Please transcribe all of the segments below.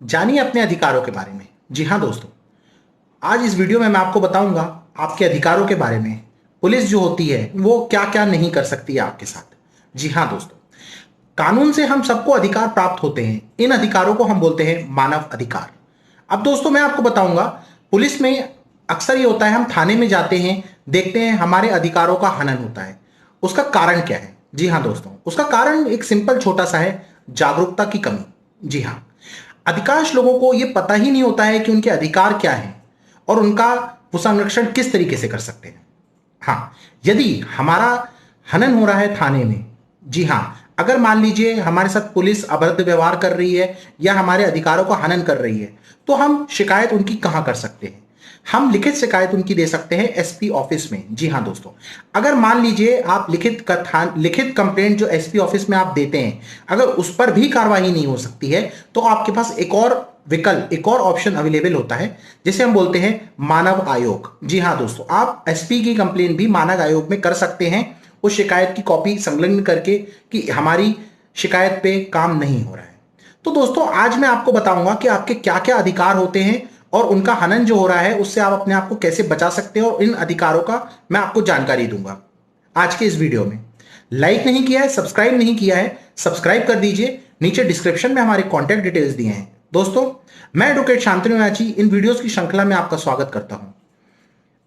जानिए अपने अधिकारों के बारे में। जी हाँ दोस्तों, आज इस वीडियो में मैं आपको बताऊंगा आपके अधिकारों के बारे में। पुलिस जो होती है वो क्या क्या नहीं कर सकती है आपके साथ। जी हाँ दोस्तों, कानून से हम सबको अधिकार प्राप्त होते हैं। इन अधिकारों को हम बोलते हैं मानव अधिकार। अब दोस्तों मैं आपको बताऊंगा, पुलिस में अक्सर ये होता है, हम थाने में जाते हैं, देखते हैं हमारे अधिकारों का हनन होता है। उसका कारण क्या है? जी हाँ दोस्तों, उसका कारण एक सिंपल छोटा सा है, जागरूकता की कमी। जी हाँ, अधिकांश लोगों को यह पता ही नहीं होता है कि उनके अधिकार क्या हैं और उनका वो संरक्षण किस तरीके से कर सकते हैं। हाँ, यदि हमारा हनन हो रहा है थाने में, जी हाँ, अगर मान लीजिए हमारे साथ पुलिस अभद्र व्यवहार कर रही है या हमारे अधिकारों का हनन कर रही है, तो हम शिकायत उनकी कहां कर सकते हैं? हम लिखित शिकायत उनकी दे सकते हैं एसपी ऑफिस में। जी हाँ दोस्तों, अगर मान लीजिए आप लिखित कंप्लेंट जो एसपी ऑफिस में आप देते हैं, अगर उस पर भी कार्रवाई नहीं हो सकती है, तो आपके पास एक और विकल्प, एक और ऑप्शन अवेलेबल होता है, जिसे हम बोलते हैं मानव आयोग। जी हाँ दोस्तों, आप एसपी की कंप्लेंट भी मानव आयोग में कर सकते हैं, उस शिकायत की कॉपी संलग्न करके कि हमारी शिकायत पे काम नहीं हो रहा है। तो दोस्तों आज मैं आपको बताऊंगा कि आपके क्या क्या अधिकार होते हैं और उनका हनन जो हो रहा है उससे आप अपने आप को कैसे बचा सकते हैं, और इन अधिकारों का मैं आपको जानकारी दूंगा आज के इस वीडियो में। लाइक नहीं किया है, सब्सक्राइब नहीं किया है, सब्सक्राइब कर दीजिए। नीचे डिस्क्रिप्शन में हमारे कॉन्टैक्ट डिटेल्स दिए हैं। दोस्तों मैं एडवोकेट शांतनु याची इन वीडियोस की श्रृंखला में आपका स्वागत करता हूं।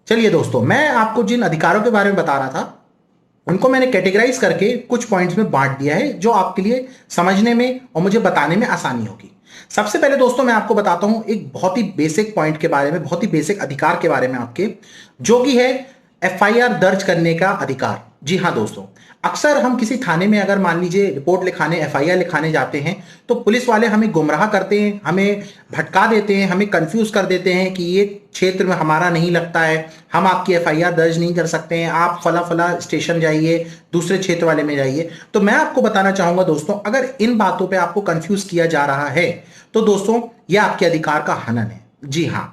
चलिए दोस्तों, मैं आपको जिन अधिकारों के बारे में बता रहा था उनको मैंने कैटेगराइज करके कुछ पॉइंट्स में बांट दिया है, जो आपके लिए समझने में और मुझे बताने में आसानी होगी। सबसे पहले दोस्तों मैं आपको बताता हूं एक बहुत ही बेसिक पॉइंट के बारे में, बहुत ही बेसिक अधिकार के बारे में आपके, जो कि है एफआईआर दर्ज करने का अधिकार। जी हाँ दोस्तों, अक्सर हम किसी थाने में अगर मान लीजिए रिपोर्ट लिखाने, एफआईआर लिखाने जाते हैं, तो पुलिस वाले हमें गुमराह करते हैं, हमें भटका देते हैं, हमें कंफ्यूज कर देते हैं कि ये क्षेत्र में हमारा नहीं लगता है, हम आपकी एफआईआर दर्ज नहीं कर सकते हैं, आप फला फला स्टेशन जाइए, दूसरे क्षेत्र वाले में जाइए। तो मैं आपको बताना चाहूंगा दोस्तों, अगर इन बातों पे आपको कंफ्यूज किया जा रहा है तो दोस्तों ये आपके अधिकार का हनन है। जी हाँ,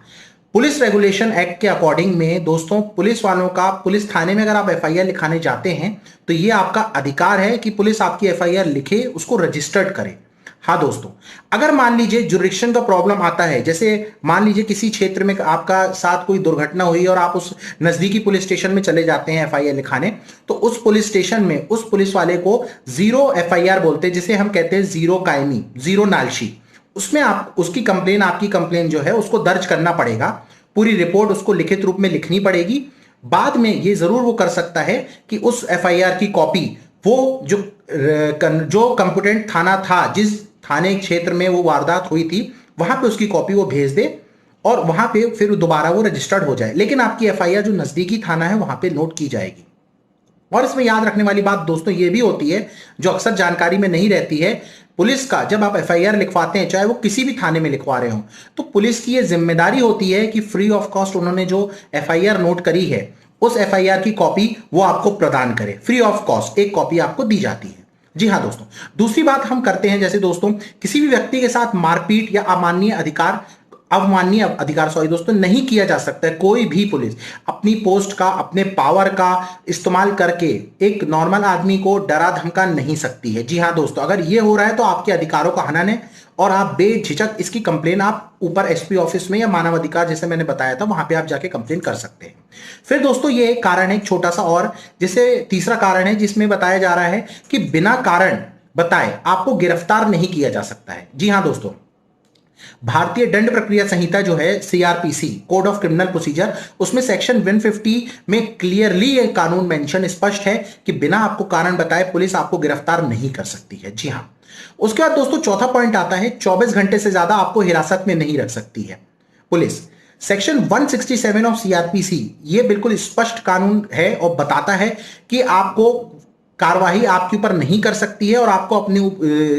पुलिस रेगुलेशन एक्ट के अकॉर्डिंग में दोस्तों, पुलिस वालों का पुलिस थाने में अगर आप एफआईआर लिखाने जाते हैं तो ये आपका अधिकार है कि पुलिस आपकी एफआईआर लिखे, उसको रजिस्टर्ड करे। हाँ दोस्तों, अगर मान लीजिए जुरिडिक्शन का प्रॉब्लम आता है, जैसे मान लीजिए किसी क्षेत्र में आपका साथ कोई दुर्घटना हुई और आप उस नजदीकी पुलिस स्टेशन में चले जाते हैं एफआईआर लिखाने, तो उस पुलिस स्टेशन में उस पुलिस वाले को जीरो एफआईआर बोलते हैं, जिसे हम कहते हैं जीरो कायमी, जीरो नालशी। उसमें आप उसकी कंप्लेन, आपकी कंप्लेन जो है उसको दर्ज करना पड़ेगा, पूरी रिपोर्ट उसको लिखित रूप में लिखनी पड़ेगी। बाद में ये जरूर वो कर सकता है कि उस एफआईआर की कॉपी वो जो कंप्यूटेंट थाना था, जिस थाने क्षेत्र में वो वारदात हुई थी, वहां पे उसकी कॉपी वो भेज दे और वहां पे फिर दोबारा वो रजिस्टर्ड हो जाए। लेकिन आपकी एफआईआर जो नजदीकी थाना है वहां पे नोट की जाएगी। और इसमें याद रखने वाली बात दोस्तों ये भी होती है, जो अक्सर जानकारी में नहीं रहती है, पुलिस का जब आप एफआईआर लिखवाते हैं, चाहे वो किसी भी थाने में लिखवा रहे हो, तो पुलिस की ये जिम्मेदारी होती है कि फ्री ऑफ कॉस्ट उन्होंने जो एफआईआर नोट करी है, उस एफआईआर की कॉपी वो आपको प्रदान करे। फ्री ऑफ कॉस्ट एक कॉपी आपको दी जाती है। जी हाँ दोस्तों, दूसरी बात हम करते हैं, जैसे दोस्तों किसी भी व्यक्ति के साथ मारपीट या अवमाननीय अधिकार सॉरी दोस्तों नहीं किया जा सकता है। कोई भी पुलिस अपनी पोस्ट का, अपने पावर का इस्तेमाल करके एक नॉर्मल आदमी को डरा धमका नहीं सकती है। जी हाँ दोस्तों, अगर ये हो रहा है तो आपके अधिकारों का हनन है और आप बेझिझक इसकी कंप्लेन आप ऊपर एसपी ऑफिस में या मानव अधिकार जैसे मैंने बताया था वहां पे आप जाके कंप्लेन कर सकते हैं। फिर दोस्तों ये एक कारण है, एक छोटा सा और, जिसे तीसरा कारण है, जिसमें बताया जा रहा है कि बिना कारण बताए आपको गिरफ्तार नहीं किया जा सकता है। जी हाँ दोस्तों, भारतीय दंड प्रक्रिया संहिता जो है CrPC, code of criminal procedure, उसमें सेक्शन 150 में क्लियरली ये कानून मेंशन स्पष्ट है कि बिना आपको कारण बताए पुलिस आपको गिरफ्तार नहीं कर सकती है। जी हाँ, उसके बाद दोस्तों चौथा पॉइंट आता है, 24 घंटे से ज्यादा आपको हिरासत में नहीं रख सकती है पुलिस। सेक्शन 167 ऑफ सीआरपीसी ये बिल्कुल स्पष्ट कानून है और बताता है कि आपको कार्रवाई आपके ऊपर नहीं कर सकती है और आपको अपनी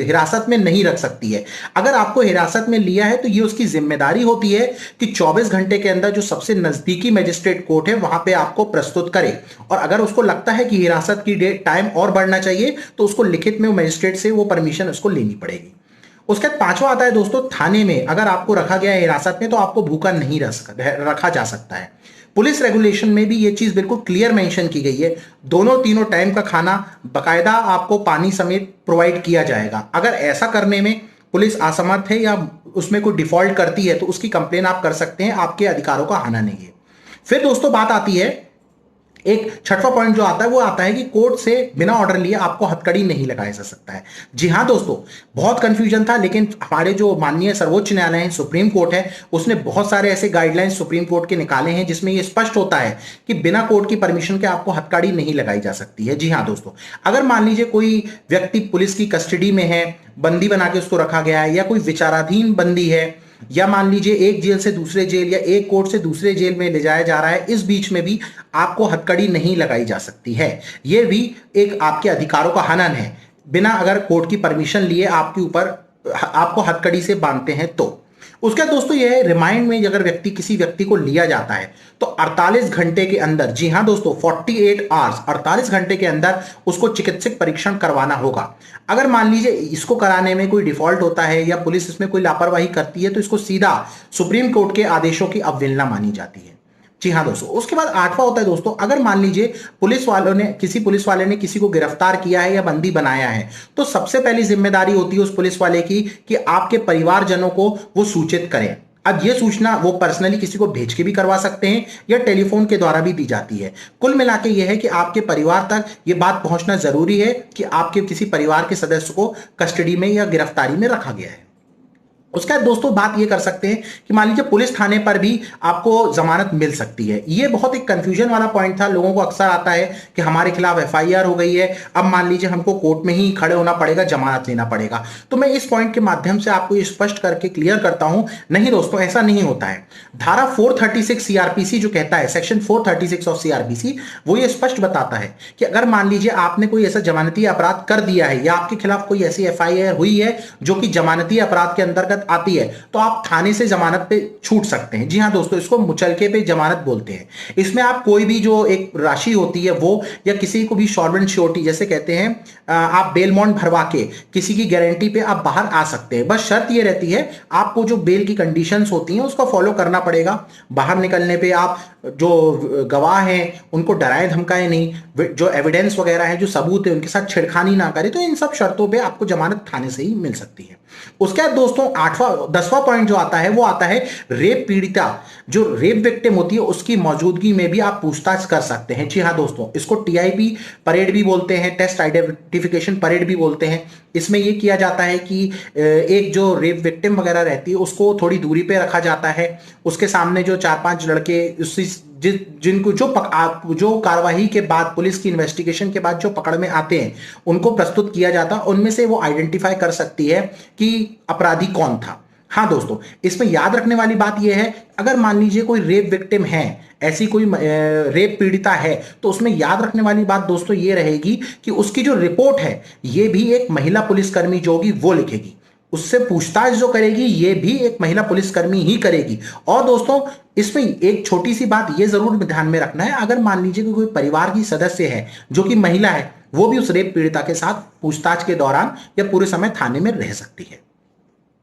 हिरासत में नहीं रख सकती है। अगर आपको हिरासत में लिया है तो ये उसकी जिम्मेदारी होती है कि 24 घंटे के अंदर जो सबसे नजदीकी मजिस्ट्रेट कोर्ट है वहां पे आपको प्रस्तुत करे, और अगर उसको लगता है कि हिरासत की डेट टाइम और बढ़ना चाहिए तो उसको लिखित में मजिस्ट्रेट से वो परमिशन उसको लेनी पड़ेगी। उसके बाद पांचवा आता है दोस्तों, थाने में अगर आपको रखा गया है हिरासत में तो आपको भूखा नहीं रखा जा सकता है। पुलिस रेगुलेशन में भी ये चीज बिल्कुल क्लियर मेंशन की गई है, दोनों तीनों टाइम का खाना बकायदा आपको पानी समेत प्रोवाइड किया जाएगा। अगर ऐसा करने में पुलिस असमर्थ है या उसमें कोई डिफॉल्ट करती है तो उसकी कंप्लेन आप कर सकते हैं, आपके अधिकारों का हाना नहीं है। फिर दोस्तों बात आती है, एक छठवां पॉइंट जो आता है वो आता है कि कोर्ट से बिना ऑर्डर लिए आपको हथकड़ी नहीं लगाया जा सकता है। जी हां दोस्तों, बहुत कंफ्यूजन था, लेकिन हमारे जो माननीय सर्वोच्च न्यायालय है, सुप्रीम कोर्ट है, उसने बहुत सारे ऐसे गाइडलाइंस सुप्रीम कोर्ट के निकाले हैं जिसमें ये स्पष्ट होता है कि बिना कोर्ट की परमिशन के आपको हथकड़ी नहीं लगाई जा सकती है। जी हां दोस्तों, अगर मान लीजिए कोई व्यक्ति पुलिस की कस्टडी में है, बंदी बना के उसको रखा गया है, या कोई विचाराधीन बंदी है, या मान लीजिए एक जेल से दूसरे जेल या एक कोर्ट से दूसरे जेल में ले जाया जा रहा है, इस बीच में भी आपको हथकड़ी नहीं लगाई जा सकती है। यह भी एक आपके अधिकारों का हनन है। बिना अगर कोर्ट की परमिशन लिए आपके ऊपर आपको हथकड़ी से बांधते हैं तो। उसका दोस्तों यह है, रिमांड में अगर किसी व्यक्ति को लिया जाता है तो 48 घंटे के अंदर, जी हां दोस्तों 48 आवर्स, 48 घंटे के अंदर उसको चिकित्सक परीक्षण करवाना होगा। अगर मान लीजिए इसको कराने में कोई डिफॉल्ट होता है या पुलिस इसमें कोई लापरवाही करती है तो इसको सीधा सुप्रीम कोर्ट के आदेशों की अवहेलना मानी जाती है। जी हाँ दोस्तों, उसके बाद आठवां होता है दोस्तों, अगर मान लीजिए किसी पुलिस वाले ने किसी को गिरफ्तार किया है या बंदी बनाया है, तो सबसे पहली जिम्मेदारी होती है उस पुलिस वाले की कि आपके परिवारजनों को वो सूचित करें। अब ये सूचना वो पर्सनली किसी को भेज के भी करवा सकते हैं या टेलीफोन के द्वारा भी दी जाती है। कुल मिला के ये है कि आपके परिवार तक ये बात पहुंचना जरूरी है कि आपके किसी परिवार के सदस्य को कस्टडी में या गिरफ्तारी में रखा गया है। उसका दोस्तों बात ये कर सकते हैं कि मान लीजिए पुलिस थाने पर भी आपको जमानत मिल सकती है। ये बहुत एक कंफ्यूजन वाला पॉइंट था, लोगों को अक्सर आता है कि हमारे खिलाफ एफआईआर हो गई है, अब मान लीजिए हमको कोर्ट में ही खड़े होना पड़ेगा, जमानत लेना पड़ेगा। तो मैं इस पॉइंट के माध्यम से आपको ये स्पष्ट करके क्लियर करता हूं, नहीं दोस्तों ऐसा नहीं होता है। धारा 436 सीआरपीसी जो कहता है, सेक्शन 436 ऑफ सीआरपीसी, वो ये स्पष्ट बताता है कि अगर मान लीजिए आपने कोई ऐसा जमानती अपराध कर दिया है या आपके खिलाफ कोई ऐसी एफआईआर हुई है जो कि जमानती अपराध के अंतर्गत आती है, तो आप थाने से जमानत पे छूट सकते हैं। जी हां दोस्तों, इसको मुचलके पे जमानत बोलते हैं। इसमें आप कोई भी जो एक राशि होती है वो, या किसी को भी शॉर्वेंट श्योरिटी जैसे कहते हैं, आप बेल बॉन्ड भरवा के किसी की गारंटी पे आप बाहर आ सकते हैं। बस शर्त ये रहती है आपको जो बेल की कंडीशंस होती हैं उसको फॉलो करना पड़ेगा। बाहर निकलने पे आप जो गवाह हैं उनको डराए धमकाए नहीं, जो एविडेंस वगैरह है, जो सबूत है, उनके साथ छेड़खानी ना करें। तो इन सब शर्तों पे आपको जमानत थाने से ही मिल सकती है। उसके बाद दोस्तों 10वां पॉइंट जो आता है वो आता है रेप पीड़िता, जो रेप विक्टिम होती है उसकी मौजूदगी में भी आप पूछताछ कर सकते हैं। जी हाँ दोस्तों, इसको टीआईपी परेड भी बोलते हैं, टेस्ट आइडेंटिफिकेशन परेड भी बोलते हैं। इसमें यह किया जाता है कि एक जो रेप विक्टिम वगैरह रहती है उसको थोड़ी दूरी पे रखा जाता है, उसके सामने जो 4-5 लड़के जिनको जो कार्रवाई के बाद, पुलिस की इन्वेस्टिगेशन के बाद जो पकड़ में आते हैं उनको प्रस्तुत किया जाता है। उनमें से वो आइडेंटिफाई कर सकती है कि अपराधी कौन था। हाँ दोस्तों, इसमें याद रखने वाली बात यह है, अगर मान लीजिए कोई रेप विक्टिम है, ऐसी कोई रेप पीड़िता है, तो उसमें याद रखने वाली बात दोस्तों ये रहेगी कि उसकी जो रिपोर्ट है ये भी एक महिला पुलिसकर्मी जो होगी वो लिखेगी। उससे पूछताछ जो करेगी ये भी एक महिला पुलिसकर्मी ही करेगी। और दोस्तों इसमें एक छोटी सी बात ये जरूर ध्यान में रखना है, अगर मान लीजिए कि कोई परिवार की सदस्य है जो कि महिला है, वो भी उस रेप पीड़िता के साथ पूछताछ के दौरान या पूरे समय थाने में रह सकती है।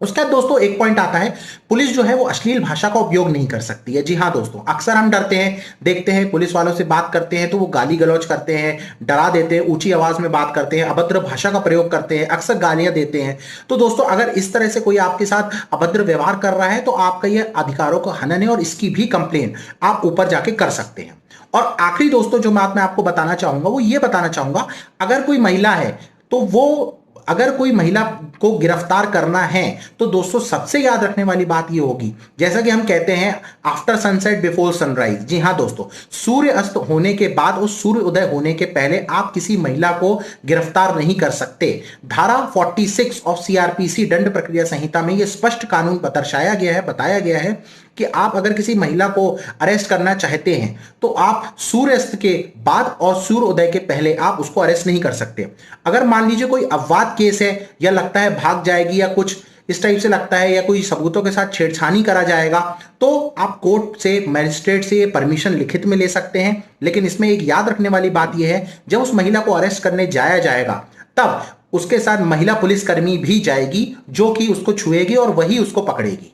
उसके बाद दोस्तों एक पॉइंट आता है, पुलिस जो है वो अश्लील भाषा का उपयोग नहीं कर सकती है। जी हाँ दोस्तों, अक्सर हम डरते हैं, देखते हैं पुलिस वालों से बात करते हैं तो वो गाली गलौज करते हैं, डरा देते हैं, ऊंची आवाज में बात करते हैं, अभद्र भाषा का प्रयोग करते हैं, अक्सर गालियां देते हैं। तो दोस्तों अगर इस तरह से कोई आपके साथ अभद्र व्यवहार कर रहा है तो आपका यह अधिकारों का हनन है और इसकी भी कंप्लेन आप ऊपर जाके कर सकते हैं। और आखिरी दोस्तों जो बात मैं आपको बताना चाहूंगा वो ये बताना चाहूंगा, अगर कोई महिला है तो वो, अगर कोई महिला को गिरफ्तार करना है तो दोस्तों सबसे याद रखने वाली बात ये होगी, जैसा कि हम कहते हैं आफ्टर सनसेट बिफोर सनराइज। जी हां दोस्तों, सूर्य अस्त होने के बाद और सूर्य उदय होने के पहले आप किसी महिला को गिरफ्तार नहीं कर सकते। धारा 46 ऑफ सीआरपीसी दंड प्रक्रिया संहिता में यह स्पष्ट कानून दर्शाया गया है, बताया गया है कि आप अगर किसी महिला को अरेस्ट करना चाहते हैं तो आप सूर्यास्त के बाद और सूर्य उदय के पहले आप उसको अरेस्ट नहीं कर सकते। अगर मान लीजिए कोई अपवाद केस है या लगता है भाग जाएगी या कुछ इस टाइप से लगता है या कोई सबूतों के साथ छेड़छानी करा जाएगा, तो आप कोर्ट से, मजिस्ट्रेट से परमिशन लिखित में ले सकते हैं। लेकिन इसमें एक याद रखने वाली बात यह है, जब उस महिला को अरेस्ट करने जाया जाएगा तब उसके साथ महिला पुलिसकर्मी भी जाएगी जो कि उसको छुएगी और वही उसको पकड़ेगी।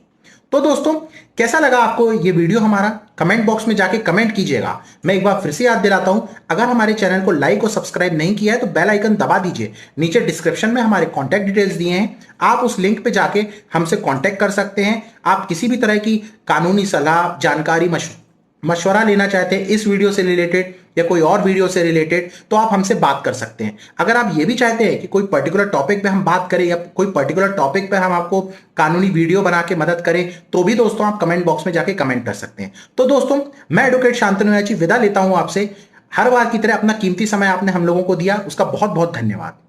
तो दोस्तों, कैसा लगा आपको ये वीडियो हमारा? कमेंट बॉक्स में जाके कमेंट कीजिएगा। मैं एक बार फिर से याद दिलाता हूं, अगर हमारे चैनल को लाइक और सब्सक्राइब नहीं किया है तो बेल आइकन दबा दीजिए। नीचे डिस्क्रिप्शन में हमारे कॉन्टैक्ट डिटेल्स दिए हैं, आप उस लिंक पे जाके हमसे कॉन्टैक्ट कर सकते हैं। आप किसी भी तरह की कानूनी सलाह, जानकारी, मशवरा लेना चाहते हैं इस वीडियो से रिलेटेड या कोई और वीडियो से रिलेटेड, तो आप हमसे बात कर सकते हैं। अगर आप ये भी चाहते हैं कि कोई पर्टिकुलर टॉपिक पे हम बात करें या कोई पर्टिकुलर टॉपिक पे हम आपको कानूनी वीडियो बना के मदद करें, तो भी दोस्तों आप कमेंट बॉक्स में जाके कमेंट कर सकते हैं। तो दोस्तों, मैं एडवोकेट शांतनु याची विदा लेता हूं आपसे। हर बार की तरह अपना कीमती समय आपने हम लोगों को दिया, उसका बहुत बहुत धन्यवाद।